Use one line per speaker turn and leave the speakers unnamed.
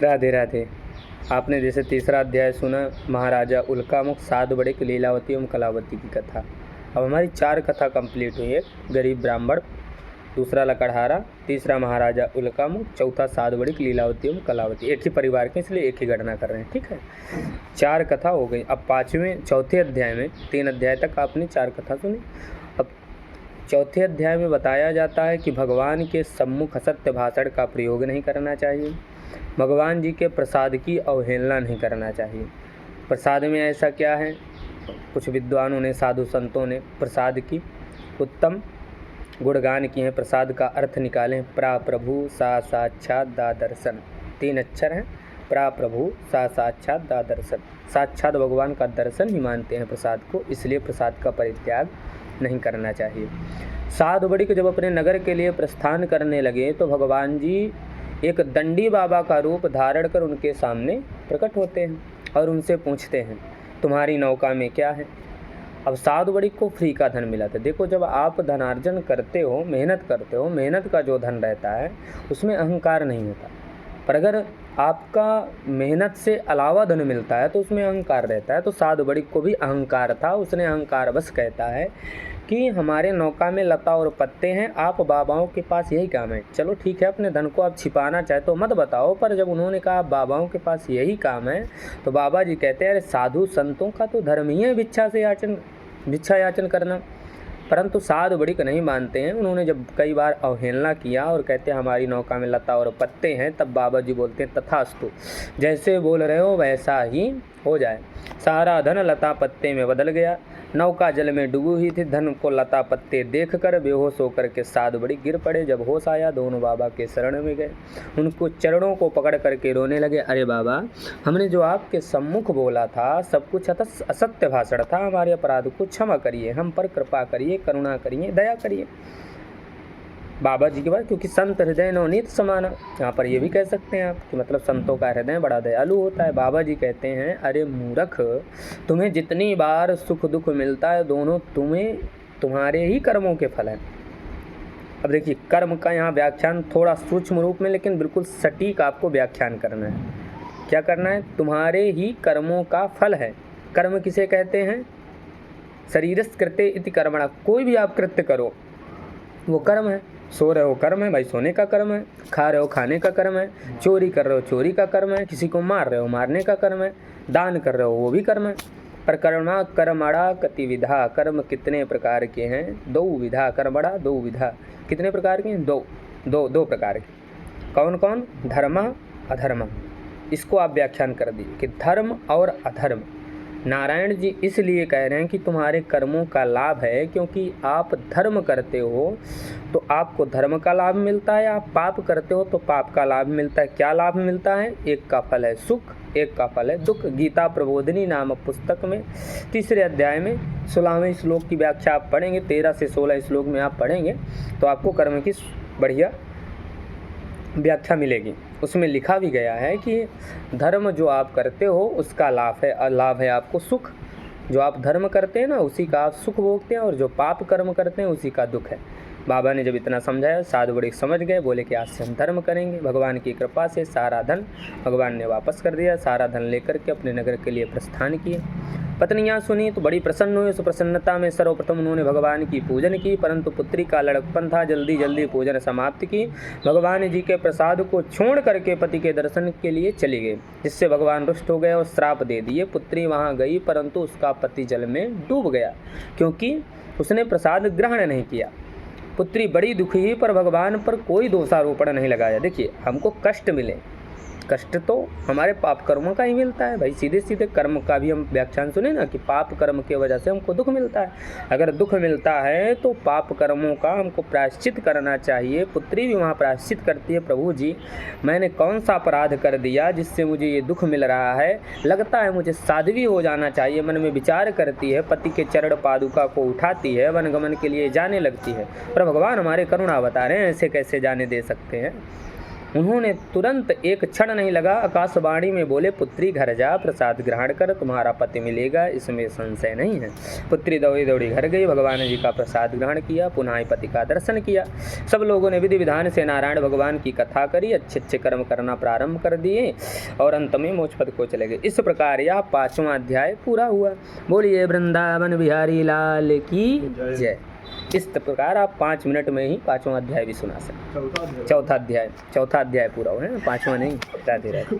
राधे राधे। आपने जैसे तीसरा अध्याय सुना, महाराजा उल्कामुख, सात बड़े लीलावती एवं कलावती की कथा। अब हमारी 4 कथा कंप्लीट हुई है। गरीब ब्राह्मण, दूसरा लकड़हारा, तीसरा महाराजा उल्कामुख, चौथा सात बड़ी लीलावती एवं कलावती। एक ही परिवार के, इसलिए एक ही गणना कर रहे हैं, ठीक है। 4 कथा हो गई। अब चौथे अध्याय में 3 अध्याय तक आपने 4 कथा सुनी। अब चौथे अध्याय में बताया जाता है कि भगवान के सम्मुख असत्य भाषण का प्रयोग नहीं करना चाहिए, भगवान जी के प्रसाद की अवहेलना नहीं करना चाहिए। प्रसाद में ऐसा क्या है, कुछ विद्वानों ने, साधु संतों ने प्रसाद की उत्तम गुणगान किए हैं। प्रसाद का अर्थ निकालें, प्रा प्रभु सा साक्षात दा दर्शन। 3 अक्षर हैं, प्रा प्रभु सा साक्षात दा दर्शन। साक्षात भगवान का दर्शन ही मानते हैं प्रसाद को, इसलिए प्रसाद का परित्याग नहीं करना चाहिए। सात बड़ी को जब अपने नगर के लिए प्रस्थान करने लगे तो भगवान जी एक दंडी बाबा का रूप धारण कर उनके सामने प्रकट होते हैं और उनसे पूछते हैं, तुम्हारी नौका में क्या है। अब सात बड़ी को फ्री का धन मिला था। देखो, जब आप धनार्जन करते हो, मेहनत करते हो, मेहनत का जो धन रहता है उसमें अहंकार नहीं होता। पर अगर आपका मेहनत से अलावा धन मिलता है तो उसमें अहंकार रहता है। तो सात बड़ी को भी अहंकार था, उसने अहंकार बस कहता है कि हमारे नौका में लता और पत्ते हैं, आप बाबाओं के पास यही काम है। चलो ठीक है, अपने धन को आप छिपाना चाहे तो मत बताओ, पर जब उन्होंने कहा बाबाओं के पास यही काम है तो बाबा जी कहते हैं, अरे साधु संतों का तो धर्म ही है भिक्षा याचन करना। परंतु सात बड़ी को नहीं मानते हैं। उन्होंने जब कई बार अवहेलना किया और कहते हैं हमारी नौका में लता और पत्ते हैं, तब बाबा जी बोलते हैं तथास्तु, जैसे बोल रहे हो वैसा ही हो जाए। सारा धन लता पत्ते में बदल गया। नौका जल में डूबी हुई थी। धन को लता पत्ते देखकर बेहोश होकर के सात बड़ी गिर पड़े। जब होश आया दोनों बाबा के शरण में गए, उनको चरणों को पकड़ करके रोने लगे, अरे बाबा, हमने जो आपके सम्मुख बोला था सब कुछ असत्य भाषण था, हमारे अपराध को क्षमा करिए, हम पर कृपा करिए, करुणा करिए, दया करिए। बाबा जी के बाद, क्योंकि संत हृदय नवनीत समाना, यहाँ पर ये भी कह सकते हैं आप कि मतलब संतों का हृदय बड़ा दयालु होता है। बाबा जी कहते हैं, अरे मूर्ख, तुम्हें जितनी बार सुख दुख मिलता है दोनों तुम्हारे ही कर्मों के फल हैं। अब देखिए, कर्म का यहाँ व्याख्यान थोड़ा सूक्ष्म रूप में लेकिन बिल्कुल सटीक आपको व्याख्यान करना है। क्या करना है, तुम्हारे ही कर्मों का फल है। कर्म किसे कहते हैं, शरीरस् कृते इति कर्मणा, कोई भी आप कृत्य करो वो कर्म है। सो रहे हो कर्म है भाई, सोने का कर्म है। खा रहे हो खाने का कर्म है। चोरी कर रहे हो चोरी का कर्म है। किसी को मार रहे हो मारने का कर्म है। दान कर रहे हो वो भी कर्म है। पर कर्मा कर्मणा कति विधा, कर्म कितने प्रकार के हैं, 2 विधा, कर्मणा 2 विधा, कितने प्रकार के हैं, 2 प्रकार के। कौन कौन, धर्म अधर्म। इसको आप व्याख्यान कर दिए कि धर्म और अधर्म। नारायण जी इसलिए कह रहे हैं कि तुम्हारे कर्मों का लाभ है, क्योंकि आप धर्म करते हो तो आपको धर्म का लाभ मिलता है, आप पाप करते हो तो पाप का लाभ मिलता है। क्या लाभ मिलता है, एक का फल है सुख, एक का फल है दुख। गीता प्रबोधिनी नामक पुस्तक में 3 अध्याय में 16वें श्लोक की व्याख्या आप पढ़ेंगे, 13 से 16 श्लोक में आप पढ़ेंगे तो आपको कर्म की बढ़िया व्याख्या मिलेगी। उसमें लिखा भी गया है कि धर्म जो आप करते हो उसका लाभ है आपको सुख। जो आप धर्म करते हैं ना उसी का आप सुख भोगते हैं, और जो पाप कर्म करते हैं उसी का दुख है। बाबा ने जब इतना समझाया साधु बड़े समझ गए, बोले कि आज से हम धर्म करेंगे। भगवान की कृपा से सारा धन भगवान ने वापस कर दिया। सारा धन लेकर के अपने नगर के लिए प्रस्थान किए। पत्नियां सुनी तो बड़ी प्रसन्न हुई। उस प्रसन्नता में सर्वप्रथम उन्होंने भगवान की पूजन की, परंतु पुत्री का लड़कपन था, जल्दी जल्दी पूजन समाप्त की। भगवान जी के प्रसाद को छोड़ करके पति के दर्शन के लिए चली गई, जिससे भगवान रुष्ट हो गए और श्राप दे दिए। पुत्री वहां गई परंतु उसका पति जल में डूब गया, क्योंकि उसने प्रसाद ग्रहण नहीं किया। पुत्री बड़ी दुखी हुई पर भगवान पर कोई दोषारोपण नहीं लगाया। देखिए, हमको कष्ट मिले, कष्ट तो हमारे पाप कर्मों का ही मिलता है भाई। सीधे सीधे कर्म का भी हम व्याख्यान सुने ना कि पाप कर्म की वजह से हमको दुख मिलता है। अगर दुख मिलता है तो पाप कर्मों का हमको प्रायश्चित करना चाहिए। पुत्री भी वहाँ प्रायश्चित करती है, प्रभु जी मैंने कौन सा अपराध कर दिया जिससे मुझे ये दुख मिल रहा है, लगता है मुझे साध्वी हो जाना चाहिए। मन में विचार करती है, पति के चरण पादुका को उठाती है, वनगमन के लिए जाने लगती है। पर भगवान हमारे करुणा बता रहे हैं, ऐसे कैसे जाने दे सकते हैं। उन्होंने तुरंत एक क्षण नहीं लगा, आकाशवाणी में बोले, पुत्री घर जा, प्रसाद ग्रहण कर, तुम्हारा पति मिलेगा, इसमें संशय नहीं है। पुत्री दौड़ी दौड़ी घर गई, भगवान जी का प्रसाद ग्रहण किया, पुनः पति का दर्शन किया। सब लोगों ने विधि विधान से नारायण भगवान की कथा करी, अच्छे अच्छे कर्म करना प्रारंभ कर दिए और अंत में मोक्ष पद को चले गए। इस प्रकार यह 5वां अध्याय पूरा हुआ। बोलिए वृंदावन बिहारी लाल की जय। इस प्रकार आप 5 मिनट में ही 5वां अध्याय भी सुना सकते। चौथा अध्याय पूरा हुआ है, 5वां नहीं, राधे राधे।